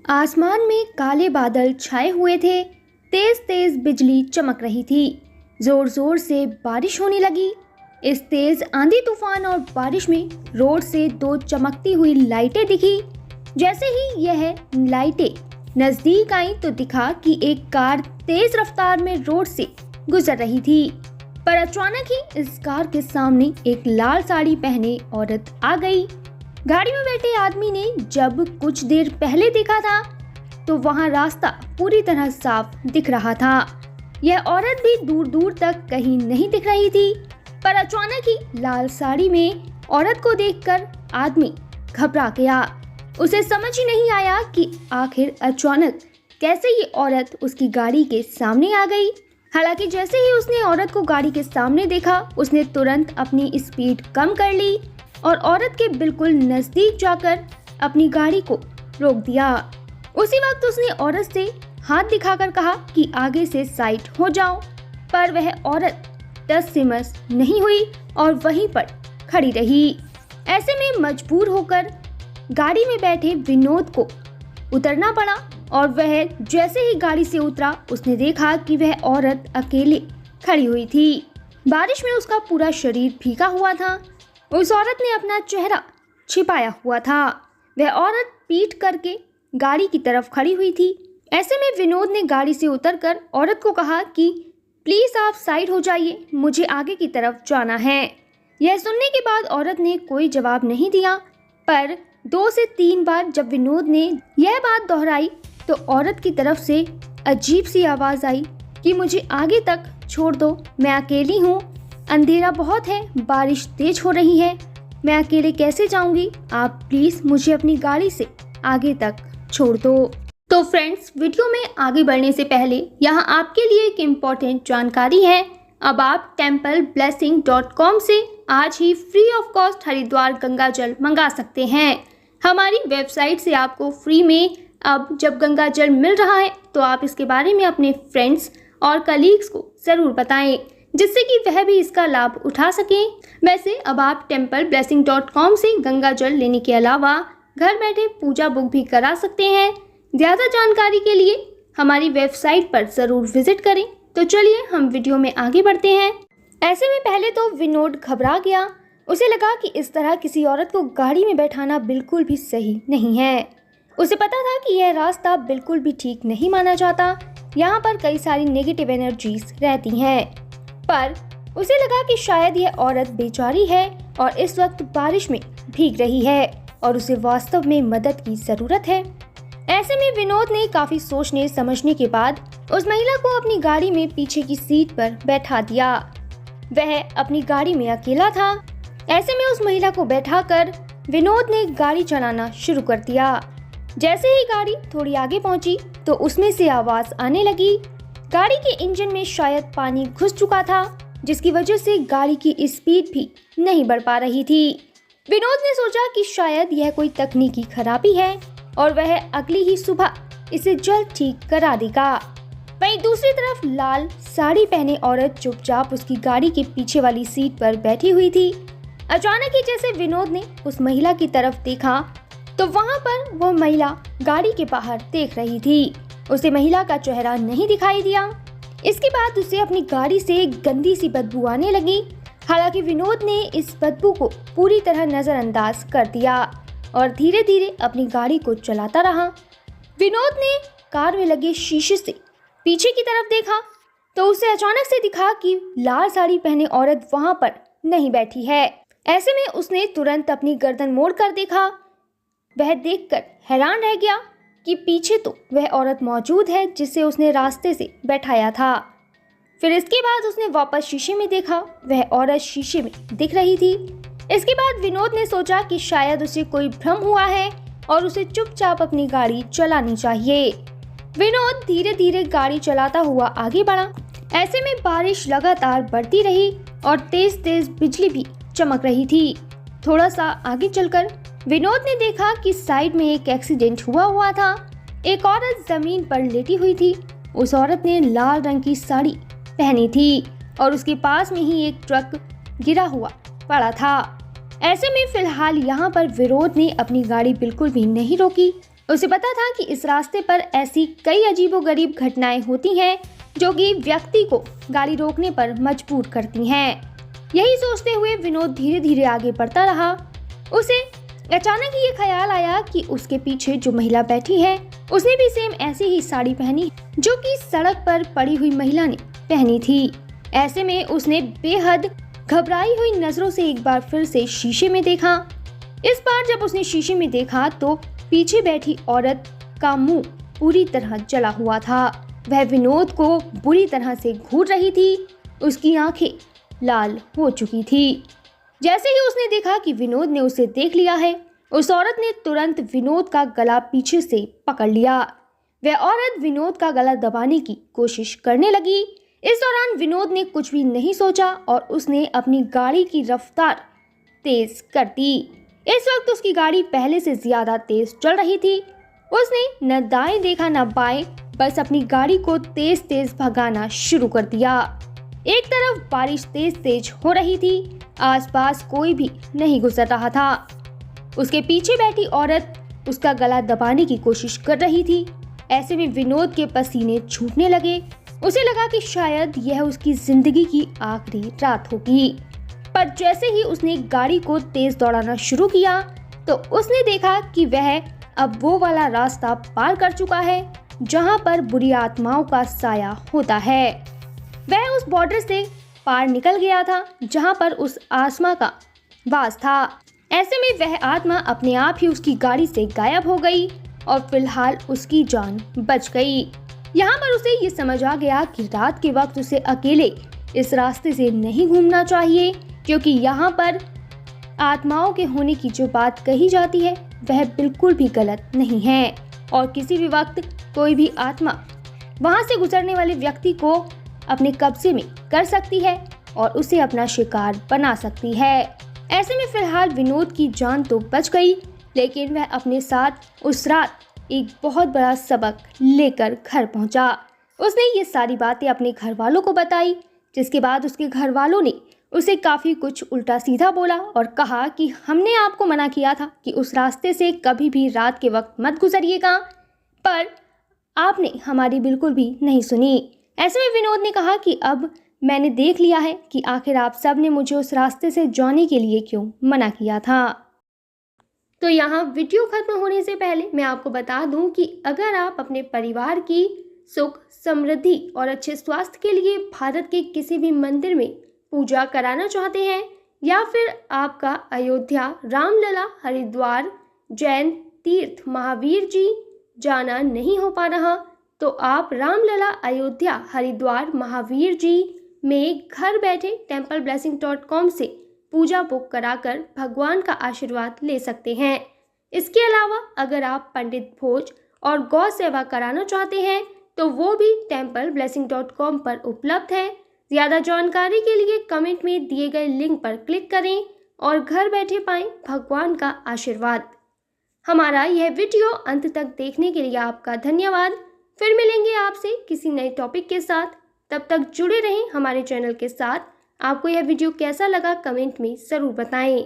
आसमान में काले बादल छाए हुए थे। तेज तेज बिजली चमक रही थी। जोर जोर से बारिश होने लगी। इस तेज आंधी तूफान और बारिश में रोड से दो चमकती हुई लाइटें दिखी। जैसे ही यह लाइटें नजदीक आई तो दिखा कि एक कार तेज रफ्तार में रोड से गुजर रही थी। पर अचानक ही इस कार के सामने एक लाल साड़ी पहने औरत आ गई। गाड़ी में बैठे आदमी ने जब कुछ देर पहले देखा था तो वहां रास्ता पूरी तरह साफ दिख रहा था। यह औरत भी दूर दूर तक कहीं नहीं दिख रही थी। पर अचानक ही लाल साड़ी में औरत को देखकर आदमी घबरा गया। उसे समझ ही नहीं आया कि आखिर अचानक कैसे ये औरत उसकी गाड़ी के सामने आ गई। हालांकि जैसे ही उसने औरत को गाड़ी के सामने देखा, उसने तुरंत अपनी स्पीड कम कर ली और औरत के बिल्कुल नजदीक जाकर अपनी गाड़ी को रोक दिया। उसी वक्त उसने औरत से हाथ दिखाकर कहा कि आगे से साइड हो जाओ, पर वह औरत टस से मस नहीं हुई और वहीं पर खड़ी रही। ऐसे में मजबूर होकर गाड़ी में बैठे विनोद को उतरना पड़ा और वह जैसे ही गाड़ी से उतरा उसने देखा कि वह औरत अकेले खड़ी हुई थी। बारिश में उसका पूरा शरीर भीगा हुआ था। उस औरत ने अपना चेहरा छिपाया हुआ था। वह औरत पीठ करके गाड़ी की तरफ खड़ी हुई थी। ऐसे में विनोद ने गाड़ी से उतरकर औरत को कहा कि प्लीज आप साइड हो जाइए, मुझे आगे की तरफ जाना है। यह सुनने के बाद औरत ने कोई जवाब नहीं दिया, पर 2 से 3 बार जब विनोद ने यह बात दोहराई तो औरत की तरफ से अजीब सी आवाज आई कि मुझे आगे तक छोड़ दो, मैं अकेली हूँ, अंधेरा बहुत है, बारिश तेज हो रही है, मैं अकेले कैसे जाऊंगी, आप प्लीज मुझे अपनी गाड़ी से आगे तक छोड़ दो। तो फ्रेंड्स, वीडियो में आगे बढ़ने से पहले यहाँ आपके लिए एक इम्पोर्टेंट जानकारी है। अब आप templeblessing.com से आज ही free of cost Haridwar Ganga जल मंगा सकते हैं। हमारी वेबसाइट से आपको फ्री में अब जब गंगा जल मिल रहा है तो आप इसके बारे में अपने फ्रेंड्स और कलीग्स को ज़रूर बताएं, जिससे कि वह भी इसका लाभ उठा सकें। वैसे अब आप templeblessing.com से गंगा जल लेने के अलावा घर बैठे पूजा बुक भी करा सकते हैं। ज़्यादा जानकारी के लिए हमारी वेबसाइट पर ज़रूर विजिट करें। तो चलिए हम वीडियो में आगे बढ़ते हैं। ऐसे में पहले तो विनोद घबरा गया। उसे लगा कि इस तरह किसी औरत को गाड़ी में बैठाना बिल्कुल भी सही नहीं है। उसे पता था कि यह रास्ता बिल्कुल भी ठीक नहीं माना जाता। यहाँ पर कई सारी नेगेटिव एनर्जीज रहती हैं। पर उसे लगा कि शायद यह औरत बेचारी है और इस वक्त बारिश में भीग रही है और उसे वास्तव में मदद की ज़रूरत है। ऐसे में विनोद ने काफी सोचने समझने के बाद उस महिला को अपनी गाड़ी में पीछे की सीट पर बैठा दिया। वह अपनी गाड़ी में अकेला था। ऐसे में उस महिला को बैठाकर विनोद ने गाड़ी चलाना शुरू कर दिया। जैसे ही गाड़ी थोड़ी आगे पहुंची तो उसमें से आवाज आने लगी। गाड़ी के इंजन में शायद पानी घुस चुका था, जिसकी वजह से गाड़ी की स्पीड भी नहीं बढ़ पा रही थी। विनोद ने सोचा कि शायद यह कोई तकनीकी खराबी है और वह अगली ही सुबह इसे जल्द ठीक करा देगा। वहीं दूसरी तरफ लाल साड़ी पहने औरत चुपचाप उसकी गाड़ी के पीछे वाली सीट पर बैठी हुई थी। अचानक ही जैसे विनोद ने उस महिला की तरफ देखा तो वहां पर वह महिला गाड़ी के बाहर देख रही थी। उसे महिला का चेहरा नहीं दिखाई दिया। इसके बाद उसे अपनी गाड़ी से एक गंदी सी बदबू आने लगी। हालांकि विनोद ने इस बदबू को पूरी तरह नजरअंदाज कर दिया और धीरे धीरे अपनी गाड़ी को चलाता रहा। विनोद ने कार में लगे शीशे से पीछे की तरफ देखा तो उसे अचानक से दिखा कि लाल साड़ी पहने औरत वहां पर नहीं बैठी है। ऐसे में उसने तुरंत अपनी गर्दन मोड़ कर देखा। वह देखकर हैरान रह गया कि पीछे तो वह औरत मौजूद है जिसे उसने रास्ते से बैठाया था। फिर इसके बाद उसने वापस शीशे में देखा, वह औरत शीशे में दिख रही थी। इसके बाद विनोद ने सोचा कि शायद उसे कोई भ्रम हुआ है और उसे चुपचाप अपनी गाड़ी चलानी चाहिए। विनोद धीरे धीरे गाड़ी चलाता हुआ आगे बढ़ा। ऐसे में बारिश लगातार बढ़ती रही और तेज तेज बिजली भी चमक रही थी। थोड़ा सा आगे चलकर विनोद ने देखा कि साइड में एक एक्सीडेंट हुआ था। एक औरत जमीन पर लेटी हुई थी। उस औरत ने लाल रंग की साड़ी पहनी थी और उसके पास में ही एक ट्रक गिरा हुआ पड़ा था। ऐसे में फिलहाल यहाँ पर विनोद ने अपनी गाड़ी बिल्कुल भी नहीं रोकी उसे पता था कि इस रास्ते पर ऐसी कई अजीबोगरीब घटनाएं होती हैं जो कि व्यक्ति को गाड़ी रोकने पर मजबूर करती हैं। यही सोचते हुए विनोद धीरे धीरे आगे बढ़ता रहा। उसे अचानक ये ख्याल आया कि उसके पीछे जो महिला बैठी है उसने भी सेम ऐसी ही साड़ी पहनी जो कि सड़क पर पड़ी हुई महिला ने पहनी थी। ऐसे में उसने बेहद घबराई हुई नजरों से एक बार फिर से शीशे में देखा। इस बार जब उसने शीशे में देखा तो पीछे बैठी औरत का मुंह पूरी तरह जला हुआ था। वह विनोद को बुरी तरह से घूर रही थी। उसकी आंखें लाल हो चुकी थी। जैसे ही उसने देखा कि विनोद ने उसे देख लिया है, उस औरत ने तुरंत विनोद का गला पीछे से पकड़ लिया। वह औरत विनोद का गला दबाने की कोशिश करने लगी। इस दौरान विनोद ने कुछ भी नहीं सोचा और उसने अपनी गाड़ी की रफ्तार तेज कर दी। इस वक्त उसकी गाड़ी पहले से ज्यादा तेज चल रही थी। उसने न दाएं देखा न बाएं, बस अपनी गाड़ी को तेज तेज भगाना शुरू कर दिया। एक तरफ बारिश तेज तेज हो रही थी, आसपास कोई भी नहीं गुजर रहा था। उसके पीछे बैठी औरत उसका गला दबाने की कोशिश कर रही थी। ऐसे में विनोद के पसीने छूटने लगे। उसे लगा कि शायद यह उसकी जिंदगी की आखिरी रात होगी। पर जैसे ही उसने गाड़ी को तेज दौड़ाना शुरू किया तो उसने देखा कि वह अब वो वाला रास्ता पार कर चुका है जहां पर बुरी आत्माओं का साया होता है। वह उस बॉर्डर से पार निकल गया था जहां पर उस आत्मा का वास था। ऐसे में वह आत्मा अपने आप ही उसकी गाड़ी से गायब हो गई और फिलहाल उसकी जान बच गई। यहाँ पर उसे ये समझ आ गया कि रात के वक्त उसे अकेले इस रास्ते से नहीं घूमना चाहिए, क्योंकि यहाँ पर आत्माओं के होने की जो बात कही जाती है वह बिल्कुल भी गलत नहीं है और किसी भी वक्त कोई भी आत्मा वहां से गुजरने वाले व्यक्ति को अपने कब्जे में कर सकती है और उसे अपना शिकार बना सकती है। ऐसे में फिलहाल विनोद की जान तो बच गई, लेकिन वह अपने साथ उस रात एक बहुत बड़ा सबक लेकर घर पहुंचा। उसने ये सारी बातें अपने घर वालों को बताई, जिसके बाद उसके घर वालों ने उसे काफ़ी कुछ उल्टा सीधा बोला और कहा कि हमने आपको मना किया था कि उस रास्ते से कभी भी रात के वक्त मत गुजरिएगा, पर आपने हमारी बिल्कुल भी नहीं सुनी। ऐसे में विनोद ने कहा कि अब मैंने देख लिया है कि आखिर आप सब ने मुझे उस रास्ते से जाने के लिए क्यों मना किया था। तो यहाँ वीडियो खत्म होने से पहले मैं आपको बता दूं कि अगर आप अपने परिवार की सुख, समृद्धि और अच्छे स्वास्थ्य के लिए भारत के किसी भी मंदिर में पूजा कराना चाहते हैं या फिर आपका अयोध्या, रामलला, हरिद्वार, जैन तीर्थ महावीर जी जाना नहीं हो पा रहा, तो आप रामलला, अयोध्या, हरिद्वार, महावीर जी में घर बैठे templeblessing.com से पूजा बुक कराकर भगवान का आशीर्वाद ले सकते हैं। इसके अलावा अगर आप पंडित भोज और गौ सेवा कराना चाहते हैं तो वो भी templeblessing.com पर उपलब्ध है। ज़्यादा जानकारी के लिए कमेंट में दिए गए लिंक पर क्लिक करें और घर बैठे पाएं भगवान का आशीर्वाद। हमारा यह वीडियो अंत तक देखने के लिए आपका धन्यवाद। फिर मिलेंगे आपसे किसी नए टॉपिक के साथ। तब तक जुड़े रहें हमारे चैनल के साथ। आपको यह वीडियो कैसा लगा कमेंट में ज़रूर बताएं।